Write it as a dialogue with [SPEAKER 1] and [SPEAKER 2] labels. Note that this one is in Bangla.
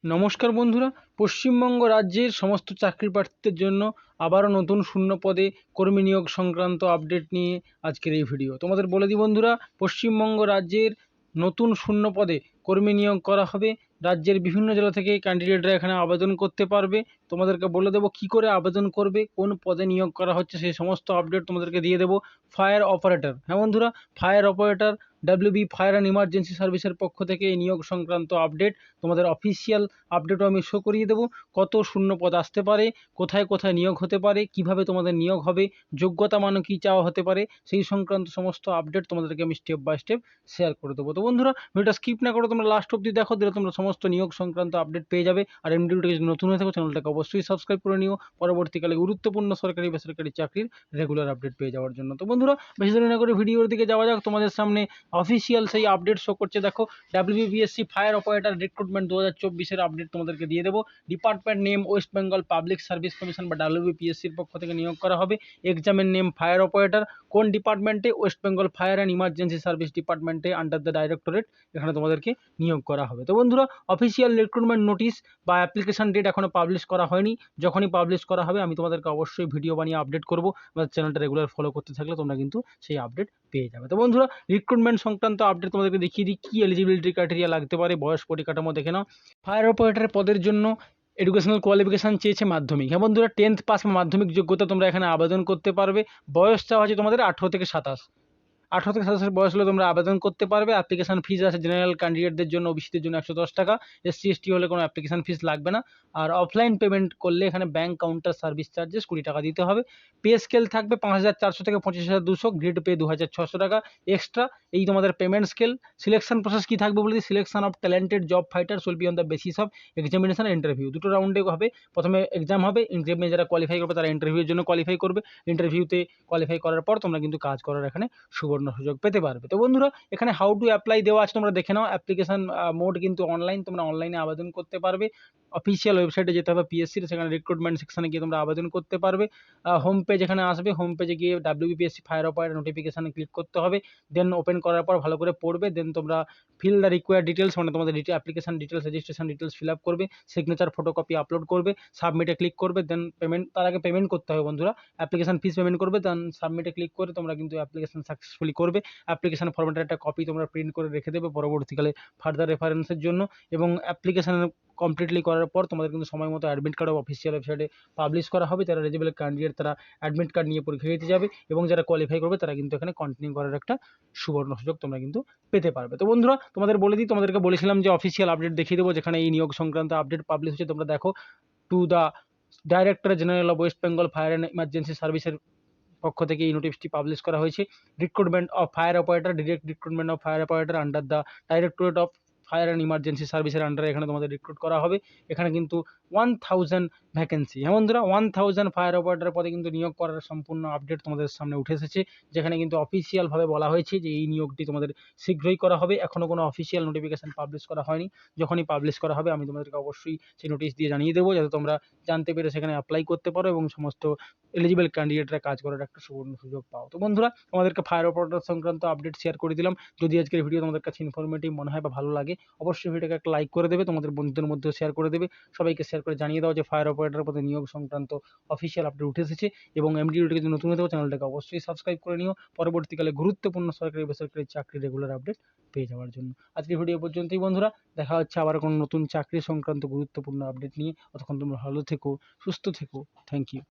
[SPEAKER 1] নমস্কার বন্ধুরা, পশ্চিমবঙ্গ রাজ্যের সমস্ত চাকরি প্রার্থীদের জন্য আবারও নতুন শূন্য পদে কর্মী নিয়োগ সংক্রান্ত আপডেট নিয়ে আজকের এই ভিডিও। তোমাদের বলে দিই বন্ধুরা, পশ্চিমবঙ্গ রাজ্যের নতুন শূন্য পদে কর্মী নিয়োগ করা হবে। রাজ্যের বিভিন্ন জেলা থেকে ক্যান্ডিডেটরা এখানে আবেদন করতে পারবে। তোমাদেরকে বলে দেবো কী করে আবেদন করবে, কোন পদে নিয়োগ করা হচ্ছে সেই সমস্ত আপডেট তোমাদেরকে দিয়ে দেবো। ফায়ার অপারেটর, হ্যাঁ বন্ধুরা, fire operator WB fire and emergency সার্ভিসের পক্ষ থেকে এই নিয়োগ সংক্রান্ত আপডেট তোমাদের অফিসিয়াল আপডেটও আমি শো করিয়ে দেবো। কত শূন্য পদ আসতে পারে, কোথায় কোথায় নিয়োগ হতে পারে, কিভাবে তোমাদের নিয়োগ হবে, যোগ্যতা মানে কী চাওয়া হতে পারে, সেই সংক্রান্ত সমস্ত আপডেট তোমাদেরকে আমি স্টেপ বাই স্টেপ শেয়ার করে দেবো। তো বন্ধুরা, ভিডিওটা স্কিপ না করে তোমরা লাস্ট অবধি দেখো, দিলে তোমরা সমস্ত নিয়োগ সংক্রান্ত আপডেট পেয়ে যাবে। আর এমনি ভিডিওটা যদি নতুন হয়ে থাকো চ্যানেলটাকে অবশ্যই সাবস্ক্রাইব করে নিও, পরবর্তীকালে গুরুত্বপূর্ণ সরকারি বেসরকারি চাকরির রেগুলার আপডেট পেয়ে যাওয়ার জন্য। তো বন্ধুরা, বেশি দেরি না করে ভিডিওর দিকে যাওয়া যাক। তোমাদের সামনে অফিসিয়াল সেই আপডেট শো করছে, দেখো ডাব্লিউবিপিএসসি ফায়ার অপারেটর রিক্রুটমেন্ট 2024-এর আপডেট তোমাদেরকে দিয়ে দেবো। Department name West Bengal public service commission বা ডাব্লিউবিপিএসসির পক্ষ থেকে নিয়োগ করা হবে। এক্সামের নেম ফায়ার অপারেটর, কোন ডিপার্টমেন্টে, West Bengal fire and emergency service ডিপার্টমেন্টে আন্ডার দ্য ডাইরেক্টরেট, এখানে তোমাদেরকে নিয়োগ করা হবে। তো বন্ধুরা, অফিসিয়াল রিক্রুটমেন্ট নোটিশ বা অ্যাপ্লিকেশন ডেট এখনও পাবলিশ করা হয়নি। যখনই পাবলিশ করা হবে আমি তোমাদেরকে অবশ্যই ভিডিও বানিয়ে আপডেট করবো। আমাদের চ্যানেলটা রেগুলার ফলো করতে থাকলে তোমরা কিন্তু সেই আপডেট পেয়ে যাবে। তো বন্ধুরা, রিক্রুটমেন্ট সংক্রান্ত আপডেট তোমাদেরকে দেখিয়ে দিই কী এলিজিবিলিটি ক্রাইটেরিয়া লাগতে পারে। বয়স পরিকাঠামো দেখে নাও। ফায়ার অপারেটরের পদের জন্য এডুকেশনাল কোয়ালিফিকেশান চেয়েছে মাধ্যমিক, হ্যাঁ বন্ধুরা, 10th পাস বা মাধ্যমিক যোগ্যতা তোমরা এখানে আবেদন করতে পারবে। বয়স চাওয়া আছে তোমাদের 18 থেকে 27। 18 থেকে 27 বয়স হলে তোমরা আবেদন করতে পারবে। অ্যাপ্লিকেশন ফিজ আছে জেনারেল ক্যান্ডিডেটদের জন্য, ওবিসিদের জন্য 110 টাকা, এসসি এসটি হলে কোনো অ্যাপ্লিকেশন ফিজ লাগবে না। আর অফলাইন পেমেন্ট করলে এখানে ব্যাঙ্ক কাউন্টার সার্ভিস চার্জেস 20 টাকা দিতে হবে। পে স্কেল থাকবে 5,400 থেকে 25,200, গ্রেড পে 2,600 টাকা এক্সট্রা, এই তোমাদের পেমেন্ট স্কেল। সিলেকশন প্রসেস কী থাকবে বলে দিই, selection of talented job fighters will be on the basis of examination interview. দুটো রাউন্ডে হবে, প্রথমে এক্সাম হবে, এক্সামে যারা কোয়ালিফাই করবে তারা ইন্টারভিউর জন্য কোয়ালিফাই করবে। ইন্টারভিউতে কোয়ালিফাই করার পর তোমরা কিন্তু কাজ করার এখানে সুবর্ণ সুযোগ পেতে পারবে। তো বন্ধুরা, এখানে হাউ টু অ্যাপ্লাই দেওয়া আছে, তোমরা দেখে নাও। অ্যাপ্লিকেশন মোড কিন্তু অনলাইন, তোমরা অনলাইনে আবেদন করতে পারবে। অফিসিয়াল ওয়েবসাইটে যেতে হবে পিএসসির, সেখানে রিক্রুটমেন্ট সেকশনে গিয়ে তোমরা আবেদন করতে পারবে। হোম পেজ এখানে আসবে, হোম পেজে গিয়ে ডাব্লিউবিপিএসসি ফায়ার অপারেটর নোটিফিকেশানে ক্লিক করতে হবে। দেন ওপেন করার পর ভালো করে পড়বে। দেন তোমরা ফিল দ্য রিকোয়ার্ড ডিটেলস, মানে তোমাদের application details, registration details fill up করবে, সিগনেচার ফটোকপি আপলোড করবে, সাবমিটে ক্লিক করবে। দেন পেমেন্ট, তার আগে পেমেন্ট করতে হবে বন্ধুরা, অ্যাপ্লিকেশন ফিস পেমেন্ট করবে। দেন সাবমিটে ক্লিক করে তোমরা কিন্তু অ্যাপ্লিকেশন সাকসেসফুলি করবে। অ্যাপ্লিকেশন ফর্মেটের একটা কপি তোমরা প্রিন্ট করে রেখে দেবে পরবর্তীকালে ফার্দার রেফারেন্সের জন্য। এবং অ্যাপ্লিকেশন কমপ্লিটলি করার পর তোমাদের কিন্তু সময় মতো অ্যাডমিট কার্ডও অফিসিয়াল ওয়েবসাইটে পাবলিশ করা হবে। যারা এলিজিবল ক্যান্ডিডেট তারা অ্যাডমিট কার্ড নিয়ে পরীক্ষা দিতে যাবে, এবং যারা কোয়ালিফাই করবে তারা কিন্তু এখানে কন্টিনিউ করার একটা সুবর্ণ সুযোগ তোমরা কিন্তু পেতে পারবে। তো বন্ধুরা, তোমাদের বলে দিই, তোমাদেরকে বলেছিলাম যে অফিসিয়াল আপডেট দেখিয়ে দেবো, যেখানে এই নিয়োগ সংক্রান্ত আপডেট পাবলিশ হচ্ছে। তোমরা দেখো, to the director general of West Bengal fire and emergency সার্ভিসের পক্ষ থেকে এই নোটিশটি পাবলিশ করা হয়েছে। Recruitment of fire operator, direct recruitment of fire operator under the directorate of fire and emergency সার্ভিসের আন্ডারে এখানে তোমাদের রিক্রুট করা হবে। এখানে কিন্তু 1000 ভ্যাকেন্সি, হ্যাঁ বন্ধুরা, 1000 ফায়ার অপারেটর পদে কিন্তু নিয়োগ করার সম্পূর্ণ আপডেট তোমাদের সামনে উঠে এসেছে। যেখানে কিন্তু অফিসিয়ালভাবে বলা হয়েছে যে এই নিয়োগটি তোমাদের শীঘ্রই করা হবে। এখনও কোনো অফিসিয়াল নোটিফিকেশান পাবলিশ করা হয়নি। যখনই পাবলিশ করা হবে আমি তোমাদেরকে অবশ্যই সেই নোটিশ দিয়ে জানিয়ে দেবো, যাতে তোমরা জানতে পেরে সেখানে অ্যাপ্লাই করতে পারো এবং সমস্ত এলিজিবল ক্যান্ডিডেটরা কাজ করার একটা সুবর্ণ সুযোগ পাও। তো বন্ধুরা, তোমাদেরকে ফায়ার অপারেটর সংক্রান্ত আপডেট শেয়ার করে দিলাম। যদি আজকের ভিডিও তোমাদের কাছে ইনফরমেটিভ মনে হয় বা ভালো লাগে, অবশ্যই ভিডিওকে একটা লাইক করে দেবে, তোমাদের বন্ধুদের মধ্যেও শেয়ার করে দেবে। সবাইকে শেয়ার করে জানিয়ে দাও যে ফায়ার অপারেটর পদে নিয়োগ সংক্রান্ত অফিসিয়াল আপডেট উঠে এসেছে। এবং ভিডিওটিকে যদি নতুন হয়ে থাকো চ্যানেলটাকে অবশ্যই সাবস্ক্রাইব করে নিও, পরবর্তীকালে গুরুত্বপূর্ণ সরকারি বেসরকারি চাকরির রেগুলার আপডেট পেয়ে যাওয়ার জন্য। আজকের ভিডিও পর্যন্তই বন্ধুরা, দেখা হচ্ছে আবার কোনো নতুন চাকরি সংক্রান্ত গুরুত্বপূর্ণ আপডেট নিয়ে। ততক্ষণ তোমরা ভালো থেকো, সুস্থ থেকো। Thank you.